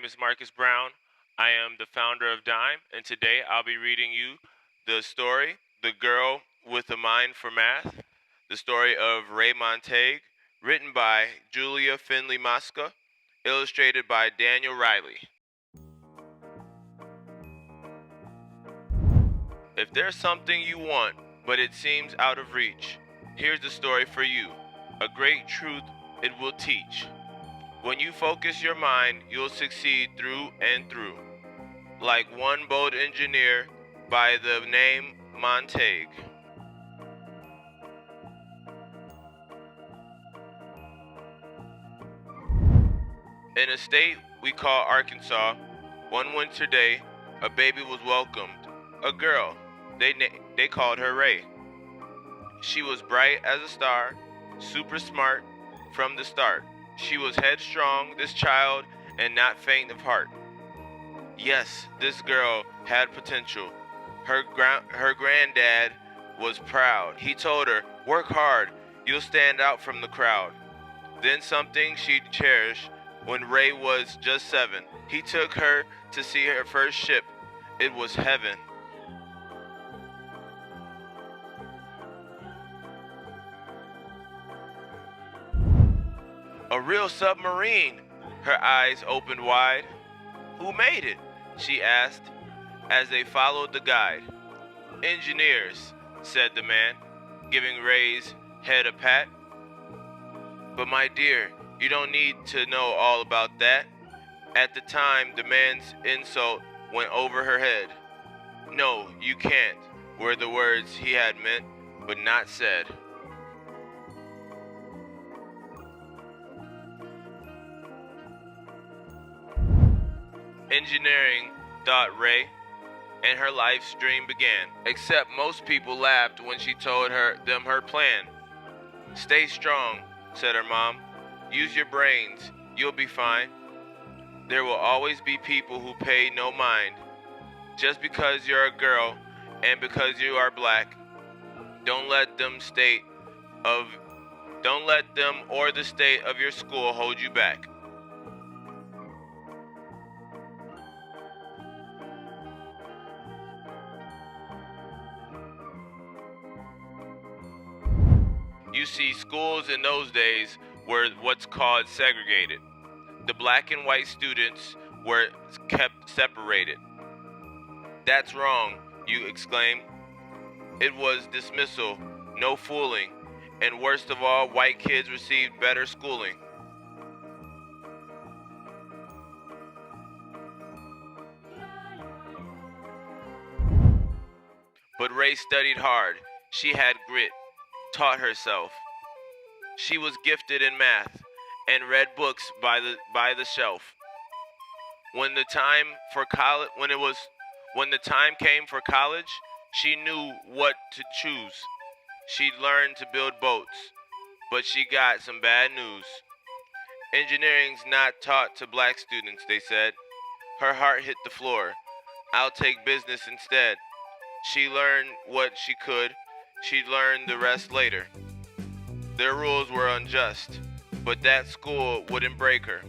name is Marcus Brown. I am the founder of Dime, and today I'll be reading you the story, The Girl with a Mind for Math, the story of Raye Montague, written by Julia Finley Mosca, illustrated by Daniel Riley. If there's something you want, but it seems out of reach, here's the story for you. A great truth it will teach. When you focus your mind, you'll succeed through and through. Like one bold engineer by the name Montague. In a state we call Arkansas, one winter day, a baby was welcomed. A girl. They called her Raye. She was bright as a star, super smart from the start. She was headstrong, this child, and not faint of heart. Yes, this girl had potential. Her granddad was proud. He told her, "Work hard, you'll stand out from the crowd." Then something she'd cherish when Raye was just 7. He took her to see her first ship. It was heaven. A real submarine. Her eyes opened wide. "Who made it?" she asked as they followed the guide. "Engineers," said the man, giving Raye's head a pat. "But my dear, you don't need to know all about that." At the time, the man's insult went over her head. "No, you can't," were the words he had meant, but not said. Engineering, thought Raye, and her life's dream began. Except most people laughed when she told them her plan. "Stay strong," said her mom. "Use your brains, you'll be fine. There will always be people who pay no mind. Just because you're a girl and because you are black, don't let them or the state of your school hold you back." You see, schools in those days were what's called segregated. The black and white students were kept separated. "That's wrong," you exclaim. It was dismissal, no fooling, and worst of all, white kids received better schooling. But Raye studied hard. She had grit, taught herself. She was gifted in math and read books by the shelf. When the time came for college, she knew what to choose. She learned to build boats, but she got some bad news. "Engineering's not taught to black students," they said. Her heart hit the floor. "I'll take business instead." She learned what she could. She'd learn the rest later. Their rules were unjust, but that school wouldn't break her.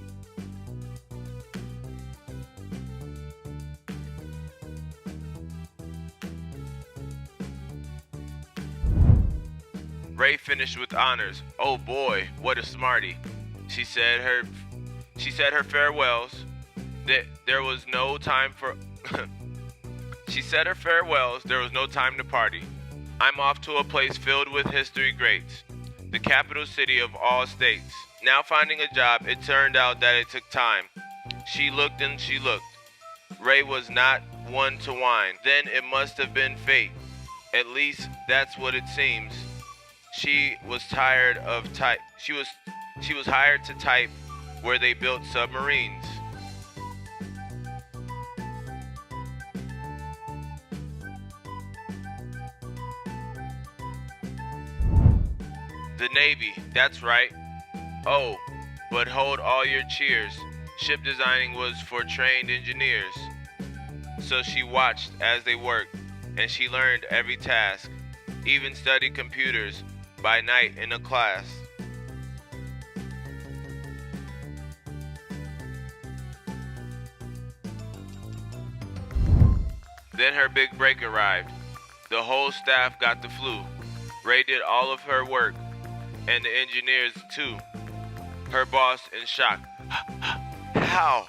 Raye finished with honors. "Oh boy, what a smarty." She said her farewells. There was no time for She said her farewells. There was no time to party. "I'm off to a place filled with history greats, the capital city of all states." Now finding a job, it turned out that it took time. She looked and she looked. Raye was not one to whine. Then it must have been fate. At least that's what it seems. She was hired to type where they built submarines. The Navy, that's right. Oh, but hold all your cheers. Ship designing was for trained engineers. So she watched as they worked, and she learned every task, even studied computers by night in a class. Then her big break arrived. The whole staff got the flu. Raye did all of her work, and the engineers too. Her boss in shock. How?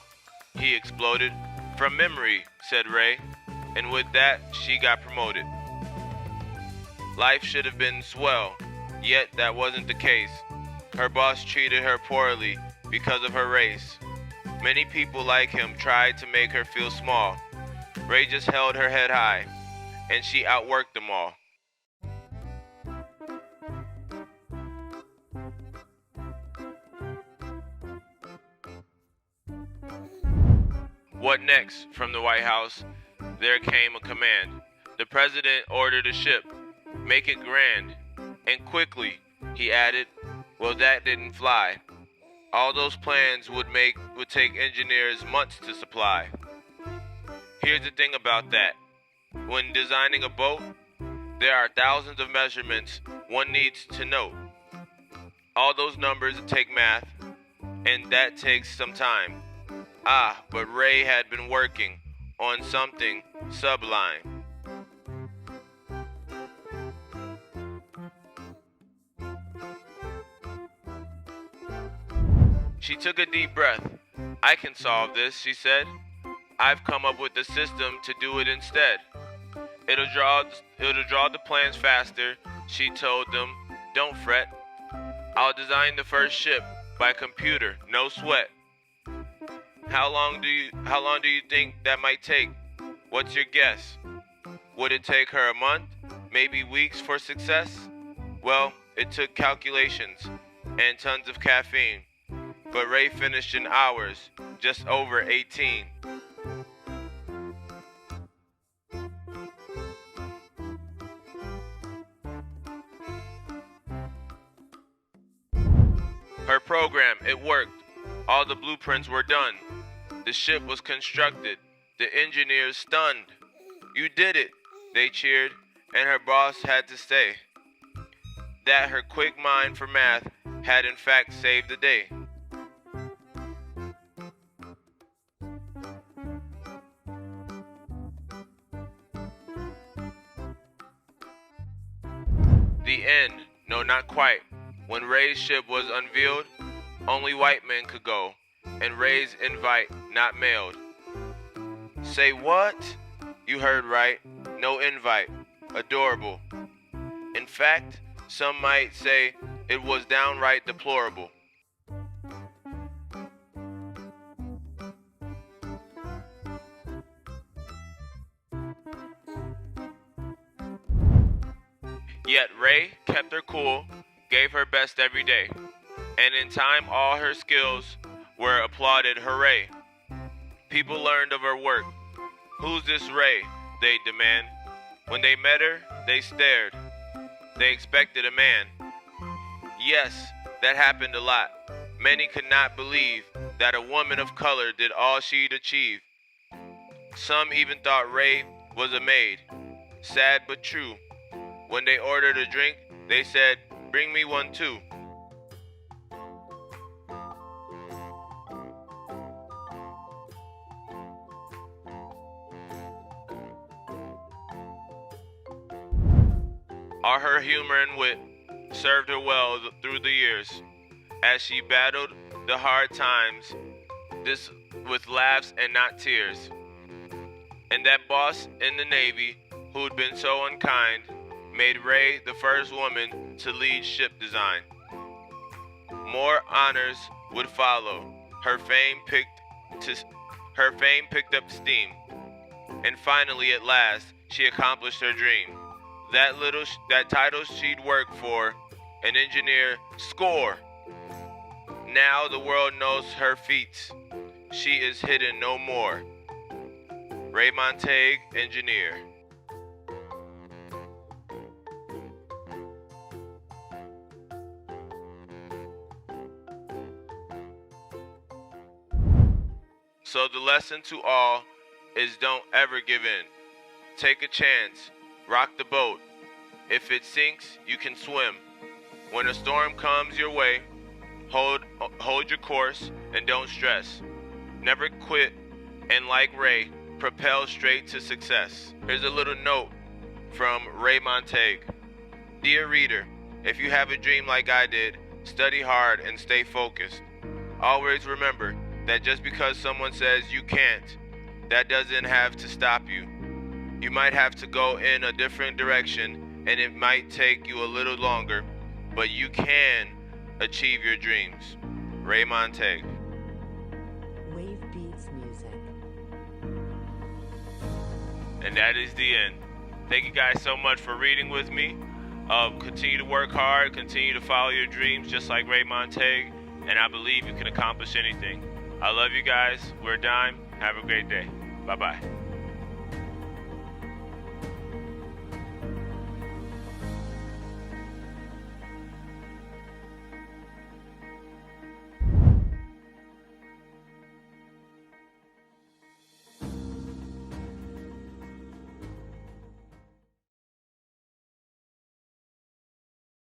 He exploded. From memory, said Raye, and with that, she got promoted. Life should have been swell, yet that wasn't the case. Her boss treated her poorly because of her race. Many people like him tried to make her feel small. Raye just held her head high, and she outworked them all. What next? From the White House, there came a command. The president ordered a ship. Make it grand. And quickly, he added. Well, that didn't fly. All those plans would take engineers months to supply. Here's the thing about that. When designing a boat, there are thousands of measurements one needs to note. All those numbers take math, and that takes some time. But Raye had been working on something sublime. She took a deep breath. I can solve this, she said. I've come up with a system to do it instead. It'll draw the plans faster, she told them. Don't fret. I'll design the first ship by computer, no sweat. How long do you think that might take? What's your guess? Would it take her a month? Maybe weeks for success? Well, it took calculations and tons of caffeine. But Raye finished in hours, just over 18. Her program, it worked. All the blueprints were done. The ship was constructed. The engineers stunned. You did it, they cheered, and her boss had to say that her quick mind for math had in fact saved the day. The end. No, not quite. When Raye's ship was unveiled, only white men could go, and Raye's invite not mailed. Say what? You heard right. No invite. Adorable. In fact, some might say it was downright deplorable. Yet Raye kept her cool, gave her best every day, and in time all her skills were applauded. Hooray! People learned of her work. Who's this Raye? They demand. When they met her, they stared. They expected a man. Yes, that happened a lot. Many could not believe that a woman of color did all she'd achieve. Some even thought Raye was a maid. Sad but true. When they ordered a drink, they said, "Bring me one too." All her humor and wit served her well through the years, as she battled the hard times, this with laughs and not tears. And that boss in the Navy, who'd been so unkind, made Raye the first woman to lead ship design. More honors would follow. Her fame picked up steam, and finally, at last, she accomplished her dream. That title she'd worked for, an engineer, score. Now the world knows her feats. She is hidden no more. Raye Montague, engineer. So the lesson to all is don't ever give in. Take a chance. Rock the boat. If it sinks, you can swim. When a storm comes your way, hold your course and don't stress. Never quit, and like Raye, propel straight to success. Here's a little note from Raye Montague. Dear reader, if you have a dream like I did, study hard and stay focused. Always remember that just because someone says you can't, that doesn't have to stop you. You might have to go in a different direction and it might take you a little longer, but you can achieve your dreams. Raye Montague. Wave Beats Music. And that is the end. Thank you guys so much for reading with me. Continue to work hard, continue to follow your dreams just like Raye Montague, and I believe you can accomplish anything. I love you guys. We're Dime. Have a great day. Bye-bye.